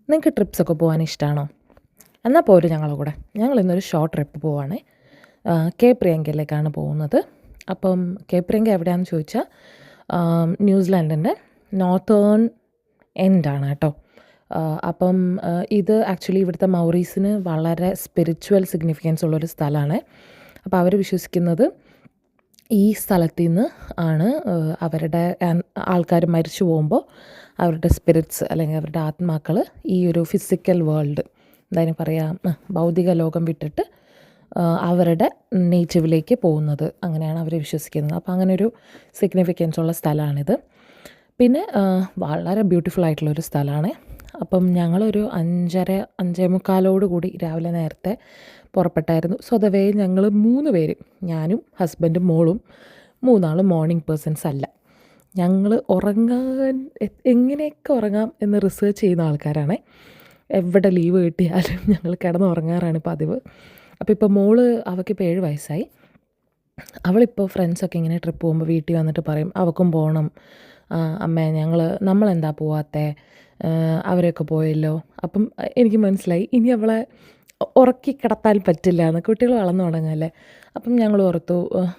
നിങ്ങൾക്ക് ട്രിപ്സൊക്കെ പോകാൻ ഇഷ്ടമാണോ? എന്നാൽ പോര് ഞങ്ങളുടെ കൂടെ. ഞങ്ങളിന്നൊരു ഷോർട്ട് ട്രിപ്പ് പോവുകയാണേ. കെ പ്രിയങ്കയിലേക്കാണ് പോകുന്നത്. അപ്പം കെ പ്രിയങ്ക എവിടെയാണെന്ന് ചോദിച്ചാൽ ന്യൂസിലാൻഡിൻ്റെ നോർത്തേൺ എൻഡാണ് കേട്ടോ. അപ്പം ഇത് ആക്ച്വലി ഇവിടുത്തെ മൗറീസിന് വളരെ സ്പിരിച്വൽ സിഗ്നിഫിക്കൻസ് ഉള്ളൊരു സ്ഥലമാണ്. അപ്പോൾ അവർ വിശ്വസിക്കുന്നത് ഈ സ്ഥലത്തു നിന്ന് ആണ് അവരുടെ ആൾക്കാർ മരിച്ചു പോകുമ്പോൾ അവരുടെ സ്പിരിറ്റ്സ് അല്ലെങ്കിൽ അവരുടെ ആത്മാക്കൾ ഈ ഒരു ഫിസിക്കൽ വേൾഡ്, എന്തായാലും പറയാം, ഭൗതിക ലോകം വിട്ടിട്ട് അവരുടെ നേറ്റീവിലേക്ക് പോകുന്നത്, അങ്ങനെയാണ് അവർ വിശ്വസിക്കുന്നത്. അപ്പോൾ അങ്ങനെ ഒരു സിഗ്നിഫിക്കൻസ് ഉള്ള സ്ഥലമാണിത്. പിന്നെ വളരെ ബ്യൂട്ടിഫുൾ ആയിട്ടുള്ളൊരു സ്ഥലമാണ്. അപ്പം ഞങ്ങളൊരു 5:30 കൂടി രാവിലെ നേരത്തെ പുറപ്പെട്ടായിരുന്നു. സ്വതവേ ഞങ്ങൾ 3 പേര്, ഞാനും ഹസ്ബൻഡും മോളും, 3 മോർണിംഗ് പേഴ്സൺസ് അല്ല. ഞങ്ങൾ ഉറങ്ങാൻ എങ്ങനെയൊക്കെ ഉറങ്ങാം എന്ന് റിസർച്ച് ചെയ്യുന്ന ആൾക്കാരാണ്. എവിടെ ലീവ് കിട്ടിയാലും ഞങ്ങൾ കിടന്നുറങ്ങാറാണ് പതിവ്. അപ്പോൾ ഇപ്പോൾ മോള്, അവൾക്കിപ്പോൾ 7 വയസ്സായി. അവളിപ്പോൾ ഫ്രണ്ട്സൊക്കെ ഇങ്ങനെ ട്രിപ്പ് പോകുമ്പോൾ വീട്ടിൽ വന്നിട്ട് പറയും അവൾക്കും പോകണം അമ്മേ, നമ്മളെന്താ പോവാത്തേ, അവരൊക്കെ പോയല്ലോ. അപ്പം എനിക്ക് മനസ്സിലായി ഇനി അവളെ ഉറക്കി കിടത്താൻ പറ്റില്ല എന്ന്. കുട്ടികൾ വളർന്നു തുടങ്ങല്ലേ. അപ്പം ഞങ്ങൾ ഓർത്തു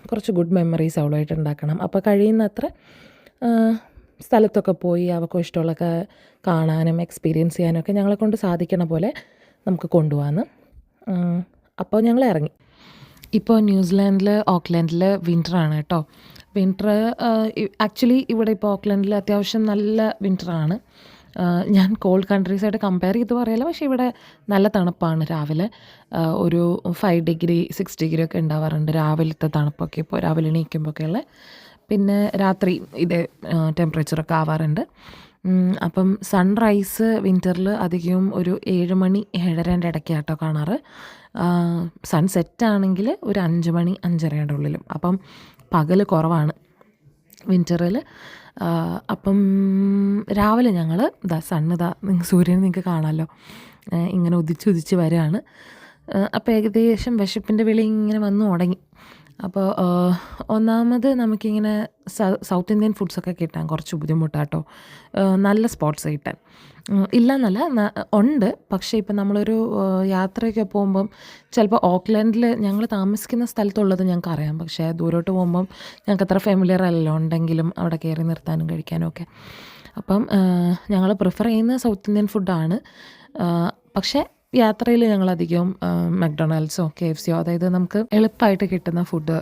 കുറച്ച് ഗുഡ് മെമ്മറീസ് അവളുമായിട്ട് ഉണ്ടാക്കണം. അപ്പോൾ കഴിയുന്നത്ര സ്ഥലത്തൊക്കെ പോയി അവൾക്ക് ഇഷ്ടമുള്ളതൊക്കെ കാണാനും എക്സ്പീരിയൻസ് ചെയ്യാനൊക്കെ ഞങ്ങളെക്കൊണ്ട് സാധിക്കണ പോലെ നമുക്ക് കൊണ്ടുപോകാമെന്ന്. അപ്പോൾ ഞങ്ങൾ ഇറങ്ങി. ഇപ്പോൾ ന്യൂസിലാൻഡിൽ ഓക്ക്ലൻഡിൽ വിൻ്ററാണ് കേട്ടോ. വിൻ്റർ ആക്ച്വലി ഇവിടെ ഇപ്പോൾ ഓക്ക്ലൻഡിൽ അത്യാവശ്യം നല്ല വിൻ്ററാണ്. ഞാൻ കോൾഡ് കൺട്രീസായിട്ട് കമ്പയർ ചെയ്ത് പറയില്ല, പക്ഷേ ഇവിടെ നല്ല തണുപ്പാണ്. രാവിലെ ഒരു 5 ഡിഗ്രി 6 ഡിഗ്രി ഒക്കെ ഉണ്ടാവാറുണ്ട് രാവിലത്തെ തണുപ്പൊക്കെ, ഇപ്പോൾ രാവിലെ എണീക്കുമ്പോഴൊക്കെ ഉള്ള. പിന്നെ രാത്രി ഇതേ ടെമ്പറേച്ചറൊക്കെ ആവാറുണ്ട്. അപ്പം സൺറൈസ് വിൻ്ററിൽ അധികവും ഒരു 7 മണി 7:30 ഇടയ്ക്കാട്ടോ കാണാറ്. സൺസെറ്റ് ആണെങ്കിൽ ഒരു 5 മണി 5:30 ഉള്ളിലും. അപ്പം പകൽ കുറവാണ് വിൻ്ററിൽ. അപ്പം രാവിലെ ഞങ്ങൾ സൂര്യൻ നിങ്ങൾക്ക് കാണാമല്ലോ, ഇങ്ങനെ ഉദിച്ച് വരികയാണ്. അപ്പോൾ ഏകദേശം വിശപ്പിൻ്റെ വിളി ഇങ്ങനെ വന്നു തുടങ്ങി. അപ്പോൾ ഒന്നാമത് നമുക്കിങ്ങനെ സൗത്ത് ഇന്ത്യൻ ഫുഡ്സൊക്കെ കിട്ടാൻ കുറച്ച് ബുദ്ധിമുട്ടാട്ടോ. നല്ല സ്പോട്ട്സ് കിട്ടാൻ ഇല്ലയെന്നല്ല, ഉണ്ട്. പക്ഷേ ഇപ്പം നമ്മളൊരു യാത്രയൊക്കെ പോകുമ്പം ചിലപ്പോൾ ഓക്ക്ലൻഡിൽ ഞങ്ങൾ താമസിക്കുന്ന സ്ഥലത്തുള്ളത് ഞങ്ങൾക്ക് അറിയാം, പക്ഷേ ദൂരോട്ട് പോകുമ്പം ഞങ്ങൾക്ക് അത്ര ഫെമിലിയർ അല്ലല്ലോ, ഉണ്ടെങ്കിലും അവിടെ കയറി നിർത്താനും കഴിക്കാനും ഒക്കെ. അപ്പം ഞങ്ങൾ പ്രിഫർ ചെയ്യുന്ന സൗത്ത് ഇന്ത്യൻ ഫുഡാണ്. പക്ഷേ യാത്രയിൽ ഞങ്ങളധികവും മക്ഡൊണാൾഡ്സോ KFCയോ, അതായത് നമുക്ക് എളുപ്പമായിട്ട് കിട്ടുന്ന ഫുഡ്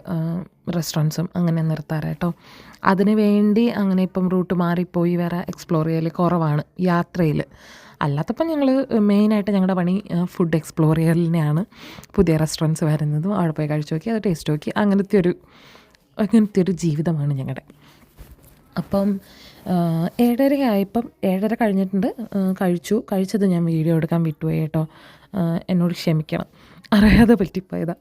റെസ്റ്റോറൻറ്റ്സും അങ്ങനെ നിർത്താറ് കേട്ടോ. അതിന് വേണ്ടി അങ്ങനെ ഇപ്പം റൂട്ട് മാറിപ്പോയി വേറെ എക്സ്പ്ലോർ ചെയ്യൽ കുറവാണ് യാത്രയിൽ. അല്ലാത്തപ്പം ഞങ്ങൾ മെയിനായിട്ട് ഞങ്ങളുടെ പണി ഫുഡ് എക്സ്പ്ലോർ ചെയ്യലിനെയാണ്. പുതിയ റെസ്റ്റോറൻറ്റ്സ് വരുന്നതും അവിടെ പോയി കഴിച്ചു നോക്കി അത് ടേസ്റ്റ് നോക്കി അങ്ങനത്തെ ഒരു ജീവിതമാണ് ഞങ്ങളുടെ. അപ്പം 7:30 ആയപ്പം 7:30 കഴിഞ്ഞിട്ടുണ്ട്. കഴിച്ചത് ഞാൻ വീഡിയോ എടുക്കാൻ വിട്ടുപോയി കേട്ടോ. എന്നോട് ക്ഷമിക്കണം, അറിയാതെ പറ്റിപ്പോയതാണ്.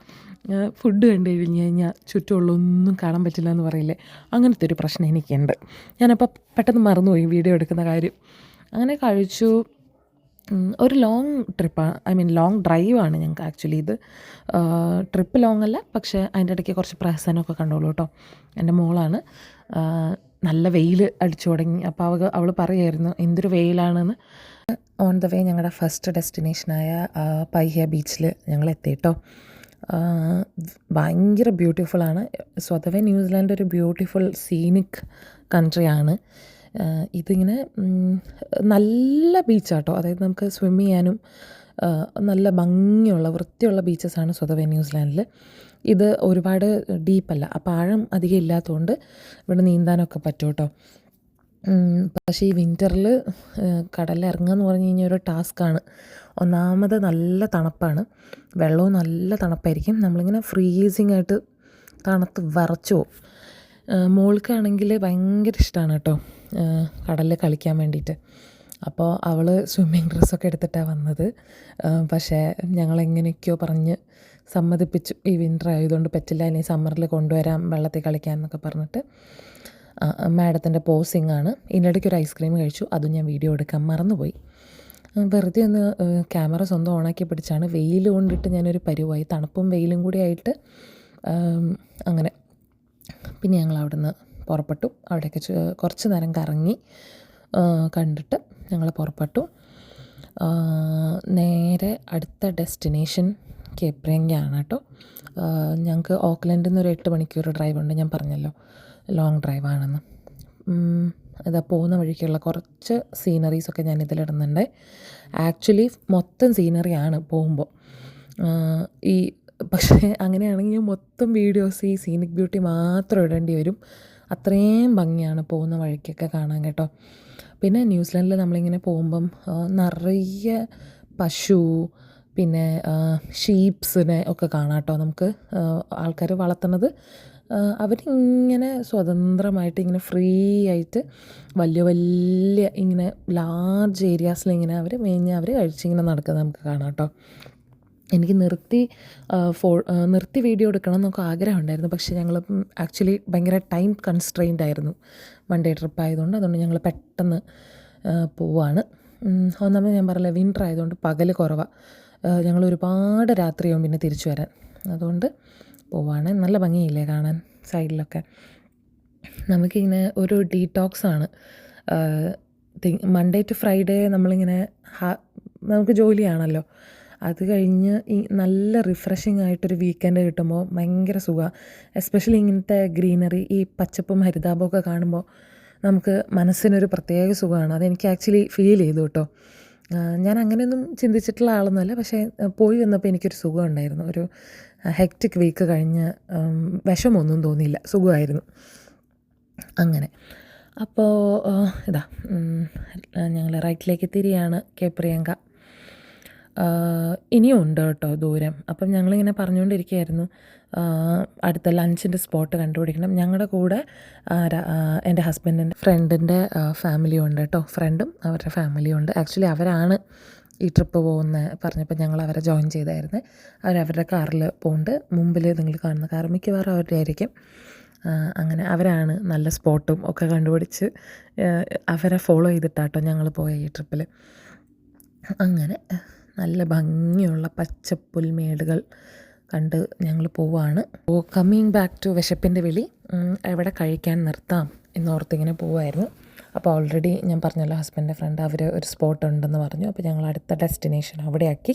ഫുഡ് കണ്ടു കഴിഞ്ഞ് കഴിഞ്ഞാൽ ചുറ്റുമുള്ളൊന്നും കാണാൻ പറ്റില്ല എന്ന് പറയില്ലേ, അങ്ങനത്തെ ഒരു പ്രശ്നം എനിക്കുണ്ട്. ഞാനപ്പോൾ പെട്ടെന്ന് മറന്നുപോയി വീഡിയോ എടുക്കുന്ന കാര്യം. അങ്ങനെ കഴിച്ചു. ഒരു ലോങ് ട്രിപ്പാണ്, ലോങ് ഡ്രൈവാണ് ഞങ്ങൾക്ക് ആക്ച്വലി ഇത്. ട്രിപ്പ് ലോങ് അല്ല, പക്ഷേ അതിൻ്റെ ഇടയ്ക്ക് കുറച്ച് പ്രഹസനമൊക്കെ കണ്ടോളൂ കേട്ടോ. എൻ്റെ മോളാണ്. നല്ല വെയിൽ അടിച്ചു തുടങ്ങി. അപ്പോൾ അവൾ പറയുമായിരുന്നു എന്തൊരു വെയിലാണെന്ന്. ഓൺ ദ വേ ഞങ്ങളുടെ ഫസ്റ്റ് ഡെസ്റ്റിനേഷനായ പൈഹ്യ ബീച്ചിൽ ഞങ്ങൾ എത്തി കേട്ടോ. ഭയങ്കര ബ്യൂട്ടിഫുള്ളാണ്. സ്വതവേ ന്യൂസിലാൻഡ് ഒരു ബ്യൂട്ടിഫുൾ സീനിക് കൺട്രിയാണ്. ഇതിങ്ങനെ നല്ല ബീച്ചാട്ടോ, അതായത് നമുക്ക് സ്വിം ചെയ്യാനും നല്ല ഭംഗിയുള്ള വൃത്തിയുള്ള ബീച്ചസാണ് സ്വതവേ ന്യൂസിലാൻഡിൽ. ഇത് ഒരുപാട് ഡീപ്പല്ല, അപ്പോൾ ആഴം അധികം ഇല്ലാത്തതുകൊണ്ട് ഇവിടെ നീന്താനൊക്കെ പറ്റും കേട്ടോ. പക്ഷേ ഈ വിൻ്ററിൽ കടലിൽ ഇറങ്ങുക എന്ന് പറഞ്ഞു കഴിഞ്ഞാൽ ഒരു ടാസ്ക്കാണ്. ഒന്നാമത് നല്ല തണുപ്പാണ്, വെള്ളവും നല്ല തണുപ്പായിരിക്കും. നമ്മളിങ്ങനെ ഫ്രീസിങ് ആയിട്ട് തണുത്ത് വിറച്ചു പോകും. മോൾക്കാണെങ്കിൽ ഭയങ്കര ഇഷ്ടമാണ് കേട്ടോ കടലിൽ കളിക്കാൻ വേണ്ടിയിട്ട്. അപ്പോൾ അവൾ സ്വിമ്മിങ് ഡ്രസ്സൊക്കെ എടുത്തിട്ടാണ് വന്നത്. പക്ഷേ ഞങ്ങളെങ്ങനെയൊക്കെയോ പറഞ്ഞ് സമ്മതിപ്പിച്ചു. ഈ വിൻ്റർ ആയതുകൊണ്ട് പറ്റില്ല, ഇനി സമ്മറിൽ കൊണ്ടുവരാം വെള്ളത്തിൽ കളിക്കാൻ എന്നൊക്കെ പറഞ്ഞിട്ട്. മാഡത്തിൻ്റെ പോസിങ് ആണ്. ഇതിനിടയ്ക്ക് ഒരു ഐസ്ക്രീം കഴിച്ചു, അതും ഞാൻ വീഡിയോ എടുക്കാൻ മറന്നുപോയി. വെറുതെ ഒന്ന് ക്യാമറ സ്വന്തം ഓണാക്കി പിടിച്ചാണ്. വെയിൽ കൊണ്ടിട്ട് ഞാനൊരു പരുവായി, തണുപ്പും വെയിലും കൂടി ആയിട്ട് അങ്ങനെ. പിന്നെ ഞങ്ങൾ അവിടുന്ന് പുറപ്പെട്ടു. അവിടെയൊക്കെ കുറച്ച് നേരം കറങ്ങി കണ്ടിട്ട് ഞങ്ങൾ പുറപ്പെട്ടു. നേരെ അടുത്ത ഡെസ്റ്റിനേഷൻ കേപ്രിയങ്കയാണ് കേട്ടോ. ഞങ്ങൾക്ക് ഓക്ലൻഡിൽ നിന്ന് ഒരു 8 മണിക്കൂർ ഡ്രൈവ് ഉണ്ട്, ഞാൻ പറഞ്ഞല്ലോ ലോങ് ഡ്രൈവാണെന്ന്. ഇതാ പോകുന്ന വഴിക്കുള്ള കുറച്ച് സീനറീസൊക്കെ ഞാൻ ഇതിലിടുന്നുണ്ട്. ആക്ച്വലി മൊത്തം സീനറിയാണ് പോകുമ്പോൾ. ഈ പക്ഷേ അങ്ങനെയാണെങ്കിൽ മൊത്തം വീഡിയോസ് ഈ സീനിക് ബ്യൂട്ടി മാത്രം ഇടേണ്ടി വരും. അത്രയും ഭംഗിയാണ് പോകുന്ന വഴിക്കൊക്കെ കാണാൻ കേട്ടോ. പിന്നെ ന്യൂസിലാൻഡിൽ നമ്മളിങ്ങനെ പോകുമ്പം നിറയെ പശു, പിന്നെ ഷീപ്സിനെ ഒക്കെ കാണാം കേട്ടോ. നമുക്ക് ആൾക്കാർ വളർത്തുന്നത് അവരിങ്ങനെ സ്വതന്ത്രമായിട്ട് ഇങ്ങനെ ഫ്രീ ആയിട്ട് വലിയ വലിയ ഇങ്ങനെ ലാർജ് ഏരിയാസിലിങ്ങനെ അവർ മേഞ്ഞ് അവർ കഴിച്ചിങ്ങനെ നടക്കുന്നത് നമുക്ക് കാണാം കേട്ടോ. എനിക്ക് നിർത്തി വീഡിയോ എടുക്കണം എന്നൊക്കെ ആഗ്രഹമുണ്ടായിരുന്നു. പക്ഷേ ഞങ്ങൾ ആക്ച്വലി ഭയങ്കര ടൈം കൺസ്ട്രെയിൻഡ് ആയിരുന്നു. 1 ഡേ ട്രിപ്പ് ആയതുകൊണ്ട്. അതുകൊണ്ട് ഞങ്ങൾ പെട്ടെന്ന് പോവാണ്. ഒന്നാമത് ഞാൻ പറഞ്ഞില്ല, വിൻ്റർ ആയതുകൊണ്ട് പകൽ കുറവാണ്. ഞങ്ങൾ ഒരുപാട് രാത്രിയാവും പിന്നെ തിരിച്ചു വരാൻ. അതുകൊണ്ട് പോവാണ്. നല്ല ഭംഗിയില്ലേ കാണാൻ സൈഡിലൊക്കെ. നമുക്കിങ്ങനെ ഒരു ഡീറ്റോക്സാണ്. മൺഡേ ടു ഫ്രൈഡേ നമ്മളിങ്ങനെ നമുക്ക് ജോലിയാണല്ലോ. അത് കഴിഞ്ഞ് ഈ നല്ല റിഫ്രഷിംഗ് ആയിട്ടൊരു വീക്കെൻഡ് കിട്ടുമ്പോൾ ഭയങ്കര സുഖമാണ്. എസ്പെഷ്യലി ഇങ്ങനത്തെ ഗ്രീനറി, ഈ പച്ചപ്പും ഹരിതാപമൊക്കെ കാണുമ്പോൾ നമുക്ക് മനസ്സിനൊരു പ്രത്യേക സുഖമാണ്. അതെനിക്ക് ആക്ച്വലി ഫീൽ ചെയ്തു കേട്ടോ. ഞാൻ അങ്ങനെയൊന്നും ചിന്തിച്ചിട്ടുള്ള ആളൊന്നുമല്ല, പക്ഷേ പോയി വന്നപ്പോൾ എനിക്കൊരു സുഖം ഉണ്ടായിരുന്നു. ഒരു ഹെക്റ്റിക് വീക്ക് കഴിഞ്ഞ് വിഷമൊന്നും തോന്നിയില്ല, സുഖമായിരുന്നു. അങ്ങനെ അപ്പോൾ ഇതാ ഞങ്ങൾ റൈറ്റിലേക്ക് തിരിയാണ് കേപ്രിയങ്ക. ഇനിയും ഉണ്ട് കേട്ടോ ദൂരം. അപ്പം ഞങ്ങളിങ്ങനെ പറഞ്ഞുകൊണ്ടിരിക്കുകയായിരുന്നു അടുത്ത ലഞ്ചിൻ്റെ സ്പോട്ട് കണ്ടുപിടിക്കണം. ഞങ്ങളുടെ കൂടെ എൻ്റെ ഹസ്ബൻഡിൻ്റെ ഫ്രണ്ടിൻ്റെ ഫാമിലിയും ഉണ്ട് കേട്ടോ. ഫ്രണ്ടും അവരുടെ ഫാമിലിയും ഉണ്ട്. ആക്ച്വലി അവരാണ് ഈ ട്രിപ്പ് പറഞ്ഞപ്പോൾ ഞങ്ങൾ അവരെ ജോയിൻ ചെയ്തായിരുന്നു. അവരവരുടെ കാറിൽ പോകുന്നുണ്ട്. മുമ്പിൽ നിങ്ങൾ കാണുന്ന കാർ മിക്കവാറും അവരുടെ ആയിരിക്കും. അങ്ങനെ അവരാണ് നല്ല സ്പോട്ടും ഒക്കെ കണ്ടുപിടിച്ച് അവരെ ഫോളോ ചെയ്തിട്ടാട്ടോ ഞങ്ങൾ പോയ ഈ ട്രിപ്പിൽ. അങ്ങനെ നല്ല ഭംഗിയുള്ള പച്ചപ്പുൽമേടുകൾ കണ്ട് ഞങ്ങൾ പോവാണ്. കമ്മിങ് ബാക്ക് ടു വിശപ്പിൻ്റെ വിളി, എവിടെ കഴിക്കാൻ നിർത്താം എന്നോർത്തിങ്ങനെ പോവായിരുന്നു. അപ്പോൾ ഓൾറെഡി ഞാൻ പറഞ്ഞല്ലോ, ഹസ്ബൻഡിൻ്റെ ഫ്രണ്ട് അവർ ഒരു സ്പോട്ട് ഉണ്ടെന്ന് പറഞ്ഞു. അപ്പോൾ ഞങ്ങൾ അടുത്ത ഡെസ്റ്റിനേഷൻ അവിടെയാക്കി.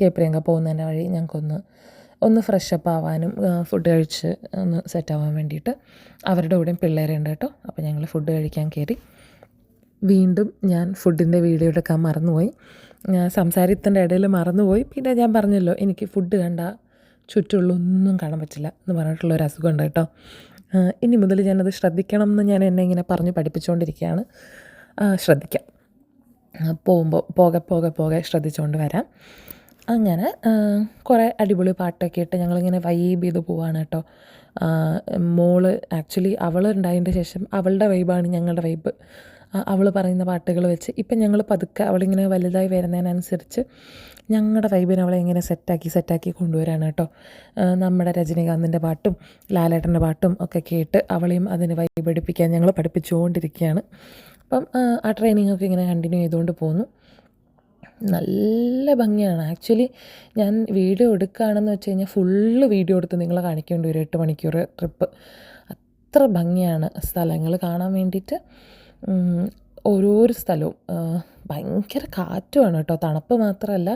കേപ്രിയങ്ക പോകുന്നതിൻ്റെ വഴി ഞങ്ങൾക്കൊന്ന് ഫ്രഷപ്പ് ആവാനും ഫുഡ് കഴിച്ച് ഒന്ന് സെറ്റാവാൻ വേണ്ടിയിട്ട് അവരുടെ കൂടെയും പിള്ളേരുണ്ട് കേട്ടോ. അപ്പോൾ ഞങ്ങൾ ഫുഡ് കഴിക്കാൻ കയറി. വീണ്ടും ഞാൻ ഫുഡിൻ്റെ വീഡിയോ എടുക്കാൻ മറന്നുപോയി. സംസാരത്തിൻ്റെ ഇടയിൽ മറന്നുപോയി. പിന്നെ ഞാൻ പറഞ്ഞല്ലോ, എനിക്ക് ഫുഡ് കണ്ട ചുറ്റുള്ളൊന്നും കാണാൻ പറ്റില്ല എന്ന് പറഞ്ഞിട്ടുള്ളൊരു അസുഖം ഉണ്ട് കേട്ടോ. ഇനി മുതൽ ഞാനത് ശ്രദ്ധിക്കണം എന്ന് ഞാൻ എന്നെ ഇങ്ങനെ പറഞ്ഞ് പഠിപ്പിച്ചുകൊണ്ടിരിക്കുകയാണ്. ശ്രദ്ധിക്കാം, പോകുമ്പോൾ പോകെ ശ്രദ്ധിച്ചുകൊണ്ട് വരാം. അങ്ങനെ കുറേ അടിപൊളി പാട്ടൊക്കെ ഇട്ട് ഞങ്ങളിങ്ങനെ വൈബ് ചെയ്ത് പോവാണ് കേട്ടോ. മോള് ആക്ച്വലി അവൾ ഉണ്ടായതിൻ്റെ ശേഷം അവളുടെ വൈബാണ് ഞങ്ങളുടെ വൈബ്. അവൾ പറയുന്ന പാട്ടുകൾ വെച്ച് ഇപ്പം ഞങ്ങൾ പതുക്കെ അവളിങ്ങനെ വലുതായി വരുന്നതിനനുസരിച്ച് ഞങ്ങളുടെ വൈബിനെ അവളെ ഇങ്ങനെ സെറ്റാക്കി കൊണ്ടുവരാണ് കേട്ടോ. നമ്മുടെ രജനീകാന്തിൻ്റെ പാട്ടും ലാലേട്ടൻ്റെ പാട്ടും ഒക്കെ കേട്ട് അവളെയും അതിന് വൈബ് എടുപ്പിക്കാൻ ഞങ്ങൾ പഠിപ്പിച്ചുകൊണ്ടിരിക്കുകയാണ്. അപ്പം ആ ട്രെയിനിങ്ങൊക്കെ ഇങ്ങനെ കണ്ടിന്യൂ ചെയ്തുകൊണ്ട് പോകുന്നു. നല്ല ഭംഗിയാണ്. ആക്ച്വലി ഞാൻ വീഡിയോ എടുക്കുകയാണെന്ന് വെച്ച് കഴിഞ്ഞാൽ ഫുള്ള് വീഡിയോ എടുത്ത് നിങ്ങളെ കാണിക്കേണ്ടി വരും. 8 മണിക്കൂർ ട്രിപ്പ്. അത്ര ഭംഗിയാണ് സ്ഥലങ്ങൾ കാണാൻ വേണ്ടിയിട്ട്. ഓരോരോ സ്ഥലവും ഭയങ്കര കാറ്റുമാണ് കേട്ടോ. തണുപ്പ് മാത്രമല്ല,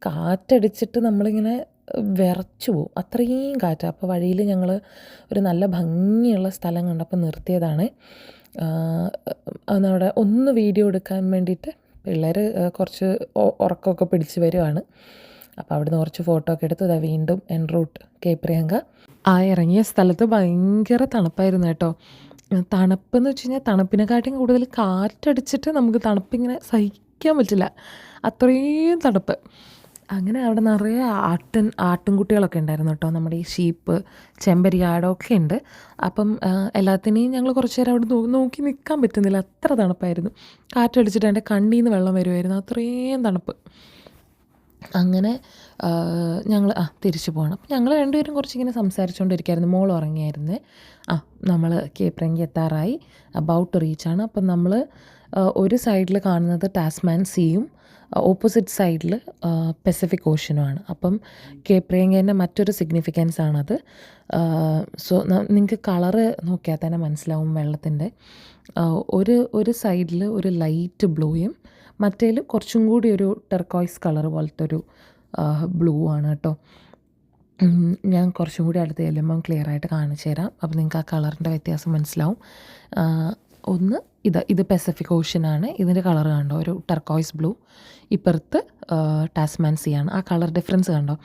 കാറ്റടിച്ചിട്ട് നമ്മളിങ്ങനെ വിറച്ചു പോവും, അത്രയും കാറ്റാണ്. അപ്പോൾ വഴിയിൽ ഞങ്ങൾ ഒരു നല്ല ഭംഗിയുള്ള സ്ഥലം കണ്ടപ്പോൾ നിർത്തിയതാണ്. അവിടെ ഒന്ന് വീഡിയോ എടുക്കാൻ വേണ്ടിയിട്ട് പിള്ളേർ കുറച്ച് ഉറക്കമൊക്കെ പിടിച്ച് വരുവാണ്. അപ്പോൾ അവിടുന്ന് കുറച്ച് ഫോട്ടോ ഒക്കെ എടുത്ത് ഇതാ വീണ്ടും എൻ റൂട്ട് കേപ്രിയങ്ക. ഇറങ്ങിയ സ്ഥലത്ത് ഭയങ്കര തണുപ്പായിരുന്നു കേട്ടോ. തണുപ്പെന്ന് വെച്ച് കഴിഞ്ഞാൽ തണുപ്പിനെക്കാട്ടിയും കൂടുതൽ കാറ്റടിച്ചിട്ട് നമുക്ക് തണുപ്പിങ്ങനെ സഹിക്കാൻ പറ്റില്ല, അത്രയും തണുപ്പ്. അങ്ങനെ അവിടെ നിറയെ ആട്ടിൻകുട്ടികളൊക്കെ ഉണ്ടായിരുന്നു കേട്ടോ. നമ്മുടെ ഈ ഷീപ്പ്, ചെമ്പരിയാടൊക്കെ ഉണ്ട്. അപ്പം എല്ലാത്തിനെയും ഞങ്ങൾ കുറച്ച് നേരം അവിടെ നോക്കി നിൽക്കാൻ പറ്റുന്നില്ല, അത്ര തണുപ്പായിരുന്നു. കാറ്റടിച്ചിട്ട് എൻ്റെ കണ്ണിൽ നിന്ന് വെള്ളം വരുമായിരുന്നു, അത്രയും തണുപ്പ്. അങ്ങനെ ഞങ്ങൾ തിരിച്ചു പോകണം. അപ്പം ഞങ്ങൾ രണ്ടുപേരും കുറച്ചിങ്ങനെ സംസാരിച്ചുകൊണ്ടിരിക്കുകയായിരുന്നു. മോൾ ഉറങ്ങിയായിരുന്നേ. നമ്മൾ കേപ്രിയങ്ക എത്താറായി, അബൌട്ട് ടു റീച്ചാണ്. അപ്പം നമ്മൾ ഒരു സൈഡിൽ കാണുന്നത് ടാസ്മാൻ സീയും ഓപ്പോസിറ്റ് സൈഡിൽ പസഫിക് ഓഷ്യനുമാണ്. അപ്പം കേപ്രിയങ്കേൻ്റെ മറ്റൊരു സിഗ്നിഫിക്കൻസ് ആണത്. സോ നിങ്ങൾക്ക് കളറ് നോക്കിയാൽ തന്നെ മനസ്സിലാവും വെള്ളത്തിൻ്റെ. ഒരു സൈഡിൽ ഒരു ലൈറ്റ് ബ്ലൂയും മറ്റേൽ കുറച്ചും കൂടി ഒരു ടെർക്കോയ്സ് കളർ പോലത്തെ ഒരു ബ്ലൂ ആണ് കേട്ടോ. ഞാൻ കുറച്ചും കൂടി അടുത്ത് ചെല്ലുമ്പം ക്ലിയർ ആയിട്ട് കാണിച്ചു തരാം. അപ്പോൾ നിങ്ങൾക്ക് ആ കളറിൻ്റെ വ്യത്യാസം മനസ്സിലാവും. ഒന്ന് ഇത് പസഫിക് ഓഷ്യനാണ്. ഇതിൻ്റെ കളർ കണ്ടോ, ഒരു ടെർക്കോയ്സ് ബ്ലൂ. ഇപ്പുറത്ത് ടാസ്മാൻ സീ ആണ്. ആ കളർ ഡിഫറൻസ് കണ്ടോ,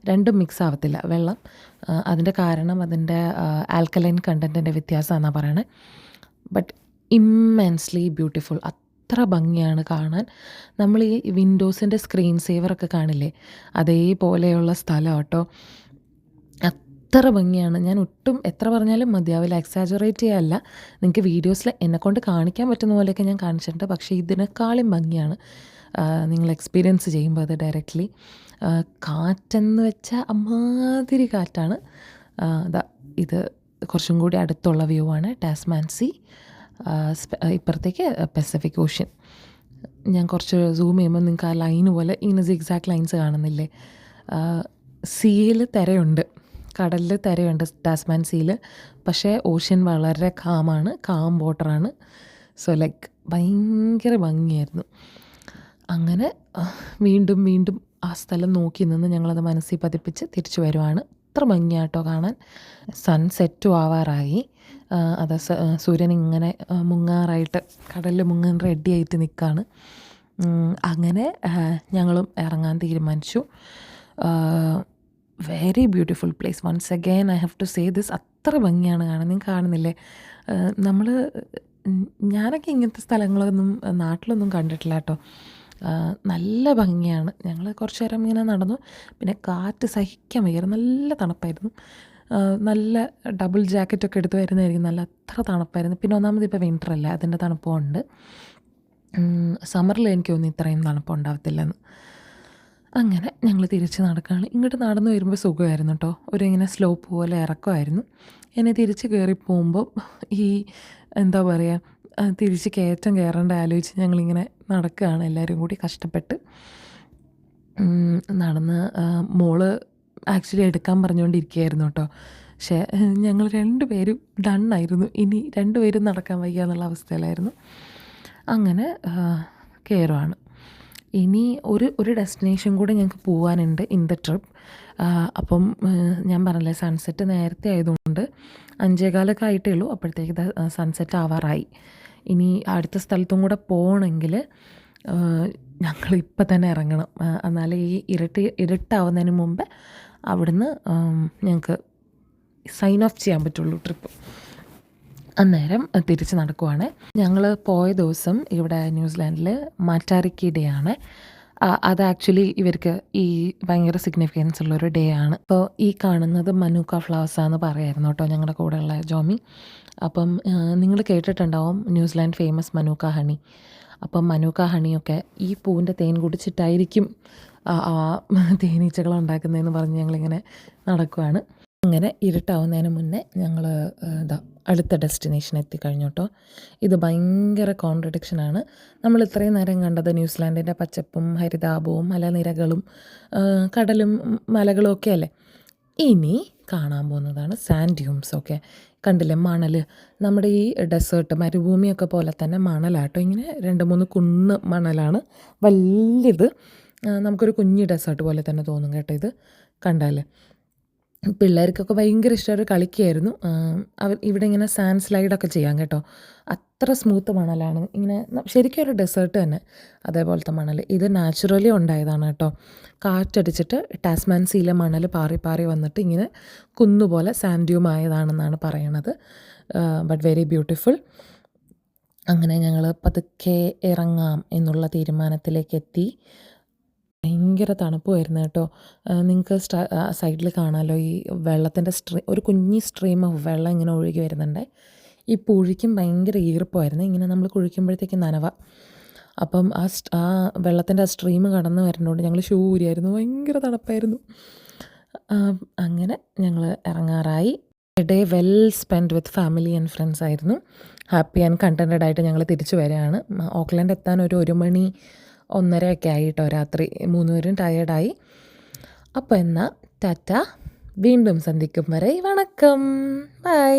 രണ്ടും മിക്സ് ആവത്തില്ല വെള്ളം. അതിൻ്റെ കാരണം അതിൻ്റെ ആൽക്കലൈൻ കണ്ടൻറ്റിൻ്റെ വ്യത്യാസമാണെന്നാണ് പറയണത്. But immensely beautiful. അത്ര ഭംഗിയാണ് കാണാൻ. നമ്മൾ ഈ വിൻഡോസിൻ്റെ സ്ക്രീൻ സേവറൊക്കെ കാണില്ലേ, അതേപോലെയുള്ള സ്ഥലം കേട്ടോ. അത്ര ഭംഗിയാണ്. ഞാൻ ഒട്ടും എത്ര പറഞ്ഞാലും മതിയാവില്ല, എക്സാജറേറ്റ് ചെയ്യല്ല. നിങ്ങൾക്ക് വീഡിയോസിൽ എന്നെക്കൊണ്ട് കാണിക്കാൻ പറ്റുന്ന പോലെയൊക്കെ ഞാൻ കാണിച്ചിട്ടുണ്ട്. പക്ഷേ ഇതിനേക്കാളും ഭംഗിയാണ് നിങ്ങൾ എക്സ്പീരിയൻസ് ചെയ്യുമ്പോൾ അത് ഡയറക്റ്റ്ലി. കാറ്റെന്ന് വെച്ചാൽ അമ്മാതിരി കാറ്റാണ്. ഇത് കുറച്ചും കൂടി അടുത്തുള്ള വ്യൂ ആണ്. ടാസ്മാൻ സീ, ഇപ്പുറത്തേക്ക് പസഫിക് ഓഷ്യൻ. ഞാൻ കുറച്ച് സൂം ചെയ്യുമ്പോൾ നിങ്ങൾക്ക് ആ ലൈന് പോലെ ഇങ്ങനെ സിഗ്സാക്ട് ലൈൻസ് കാണുന്നില്ലേ. സീയിൽ തിരയുണ്ട്, കടലിൽ തിരയുണ്ട് ടാസ്മാൻ സീയിൽ. പക്ഷേ ഓഷ്യൻ വളരെ കാമാണ്, കാം വാട്ടറാണ്. സോ ലൈക്ക് ഭയങ്കര ഭംഗിയായിരുന്നു. അങ്ങനെ വീണ്ടും വീണ്ടും ആ സ്ഥലം നോക്കി നിന്ന് ഞങ്ങളത് മനസ്സിൽ പതിപ്പിച്ച് തിരിച്ചു വരുവാണ്. അത്ര ഭംഗിയാട്ടോ കാണാൻ. സൺസെറ്റും ആവാറായി. അത് സൂര്യൻ ഇങ്ങനെ മുങ്ങാറായിട്ട്, കടലിൽ മുങ്ങാൻ റെഡിയായിട്ട് നിൽക്കുകയാണ്. അങ്ങനെ ഞങ്ങളും ഇറങ്ങാൻ തീരുമാനിച്ചു. Very beautiful place. Once again I have to say this. അത്ര ഭംഗിയാണ് കാണാൻ. നിങ്ങൾ കാണുന്നില്ലേ, ഞാനൊക്കെ ഇങ്ങനത്തെ സ്ഥലങ്ങളൊന്നും നാട്ടിലൊന്നും കണ്ടിട്ടില്ല കേട്ടോ. നല്ല ഭംഗിയാണ്. ഞങ്ങൾ കുറച്ച് നേരം ഇങ്ങനെ നടന്നു. പിന്നെ കാറ്റ് സഹിക്കാൻ വയ്യായിരുന്നു, നല്ല തണുപ്പായിരുന്നു. നല്ല ഡബിൾ ജാക്കറ്റൊക്കെ എടുത്ത് വരുന്നതായിരിക്കും, നല്ല അത്ര തണുപ്പായിരുന്നു. പിന്നെ ഒന്നാമത് ഇപ്പോൾ വിൻ്ററല്ല, അതിൻ്റെ തണുപ്പുണ്ട്. സമ്മറിൽ എനിക്ക് തോന്നി ഇത്രയും തണുപ്പുണ്ടാവത്തില്ലെന്ന്. അങ്ങനെ ഞങ്ങൾ തിരിച്ച് നടക്കുകയാണ്. ഇങ്ങോട്ട് നടന്നു വരുമ്പോൾ സുഖമായിരുന്നു കേട്ടോ. ഒരു ഇങ്ങനെ സ്ലോപ്പ് പോലെ ഇറക്കമായിരുന്നു. എന്നെ തിരിച്ച് കയറി പോകുമ്പോൾ ഈ എന്താ പറയുക, തിരിച്ച് കയറ്റം കയറേണ്ട ആലോചിച്ച് ഞങ്ങളിങ്ങനെ നടക്കുകയാണ് എല്ലാവരും കൂടി കഷ്ടപ്പെട്ട് നടന്ന്. മോള് ആക്ച്വലി എടുക്കാൻ പറഞ്ഞുകൊണ്ടിരിക്കുകയായിരുന്നു കേട്ടോ. പക്ഷേ ഞങ്ങൾ രണ്ടുപേരും ഡണ്ണായിരുന്നു. ഇനി രണ്ടുപേരും നടക്കാൻ വയ്യ എന്നുള്ള അവസ്ഥയിലായിരുന്നു. അങ്ങനെ കയറുവാണ്. ഇനി ഒരു ഡെസ്റ്റിനേഷൻ കൂടെ ഞങ്ങൾക്ക് പോകാനുണ്ട് ഇൻ ദ ട്രിപ്പ്. അപ്പം ഞാൻ പറഞ്ഞില്ലേ, സൺസെറ്റ് നേരത്തെ ആയതുകൊണ്ട് 5:15 ആയിട്ടേ ഉള്ളൂ. അപ്പോഴത്തേക്ക് സൺസെറ്റ് ആവാറായി. ഇനി അടുത്ത സ്ഥലത്തും കൂടെ പോകണമെങ്കിൽ ഞങ്ങളിപ്പോൾ തന്നെ ഇറങ്ങണം. എന്നാലേ ഈ ഇരുട്ടാവുന്നതിന് മുമ്പ് അവിടുന്ന് ഞങ്ങൾക്ക് സൈൻ ഓഫ് ചെയ്യാൻ പറ്റുള്ളൂ ട്രിപ്പ്. അന്നേരം തിരിച്ച് നടക്കുവാണ്. ഞങ്ങൾ പോയ ദിവസം ഇവിടെ ന്യൂസിലാൻഡിൽ മാറ്റാരിക്കി ഡേ ആണ്. അത് ആക്ച്വലി ഇവർക്ക് ഈ ഭയങ്കര സിഗ്നിഫിക്കൻസ് ഉള്ളൊരു ഡേ ആണ്. അപ്പോൾ ഈ കാണുന്നത് മനുക്ക ഫ്ലവേഴ്സാന്ന് പറയായിരുന്നു കേട്ടോ ഞങ്ങളുടെ കൂടെയുള്ള ജോമി. അപ്പം നിങ്ങൾ കേട്ടിട്ടുണ്ടാവും ന്യൂസിലാൻഡ് ഫേമസ് മനുക്ക ഹണി. അപ്പം മനുക്ക ഹണിയൊക്കെ ഈ പൂവിൻ്റെ തേൻ കുടിച്ചിട്ടായിരിക്കും ആ തേനീച്ചകൾ ഉണ്ടാക്കുന്നതെന്ന് പറഞ്ഞ് ഞങ്ങളിങ്ങനെ നടക്കുവാണ്. അങ്ങനെ ഇരുട്ടാവുന്നതിന് മുന്നേ ഞങ്ങൾ അടുത്ത ഡെസ്റ്റിനേഷൻ എത്തിക്കഴിഞ്ഞു കേട്ടോ. ഇത് ഭയങ്കര കോൺട്രഡിക്ഷനാണ്. നമ്മൾ ഇത്രയും നേരം കണ്ടത് ന്യൂസിലാൻഡിൻ്റെ പച്ചപ്പും ഹരിതാപവും മലനിരകളും കടലും മലകളും ഒക്കെ അല്ലേ. ഇനി കാണാൻ പോകുന്നതാണ് സാൻഡ് ഡ്യൂൺസ്. ഒക്കെ കണ്ടില്ലേ, മണൽ. നമ്മുടെ ഈ ഡെസേർട്ട് മരുഭൂമിയൊക്കെ പോലെ തന്നെ മണലാട്ടോ. ഇങ്ങനെ 2-3 കുന്ന് മണലാണ്, വലിയത്. നമുക്കൊരു കുഞ്ഞ് ഡെസേർട്ട് പോലെ തന്നെ തോന്നും കേട്ടോ ഇത് കണ്ടാൽ. പിള്ളേർക്കൊക്കെ ഭയങ്കര ഇഷ്ടമായിട്ട് കളിക്കുകയായിരുന്നു. ഇവിടെ ഇങ്ങനെ സാൻഡ് സ്ലൈഡൊക്കെ ചെയ്യാം കേട്ടോ. അത്ര സ്മൂത്ത് മണലാണ്. ഇങ്ങനെ ശരിക്കും ഒരു ഡെസേർട്ട് തന്നെ, അതേപോലത്തെ മണൽ. ഇത് നാച്ചുറലി ഉണ്ടായതാണ് കേട്ടോ. കാറ്റടിച്ചിട്ട് ടാസ്മാൻ സീയിലെ മണൽ പാറി പാറി വന്നിട്ട് ഇങ്ങനെ കുന്നുപോലെ സാൻഡ് ഡ്യൂം ആയതാണെന്നാണ് പറയണത്. But very beautiful. അങ്ങനെ ഞങ്ങൾ പതുക്കെ ഇറങ്ങാം എന്നുള്ള തീരുമാനത്തിലേക്ക് എത്തി. ഭയങ്കര തണുപ്പുമായിരുന്നു കേട്ടോ. നിങ്ങൾക്ക് സൈഡിൽ കാണാമല്ലോ, ഈ വെള്ളത്തിൻ്റെ ഒരു കുഞ്ഞി സ്ട്രീം ഓഫ് വെള്ളം ഇങ്ങനെ ഒഴുകി വരുന്നുണ്ട്. ഈ പുഴിക്കും ഭയങ്കര ഈർപ്പമായിരുന്നു. ഇങ്ങനെ നമ്മൾ കുഴിക്കുമ്പോഴത്തേക്ക് നനവ. അപ്പം ആ വെള്ളത്തിൻ്റെ ആ സ്ട്രീം കടന്ന് വരുന്നതുകൊണ്ട് ഞങ്ങൾ ഷൂ ഊരിയായിരുന്നു, ഭയങ്കര തണുപ്പായിരുന്നു. അങ്ങനെ ഞങ്ങൾ ഇറങ്ങാറായി. Day well spend with family and friends ആയിരുന്നു. ഹാപ്പി ആൻഡ് കണ്ടൻറ്റഡ് ആയിട്ട് ഞങ്ങൾ തിരിച്ചു വരികയാണ്. ഓക്ലൻഡ് എത്താൻ ഒരു 1 മണി 1:30 ഒക്കെ ആയിട്ടോ രാത്രി. 3 പേരും ടയേർഡായി. അപ്പോൾ എന്നാൽ ടാറ്റ, വീണ്ടും സന്ധിക്കും വരെ വണക്കം, ബൈ.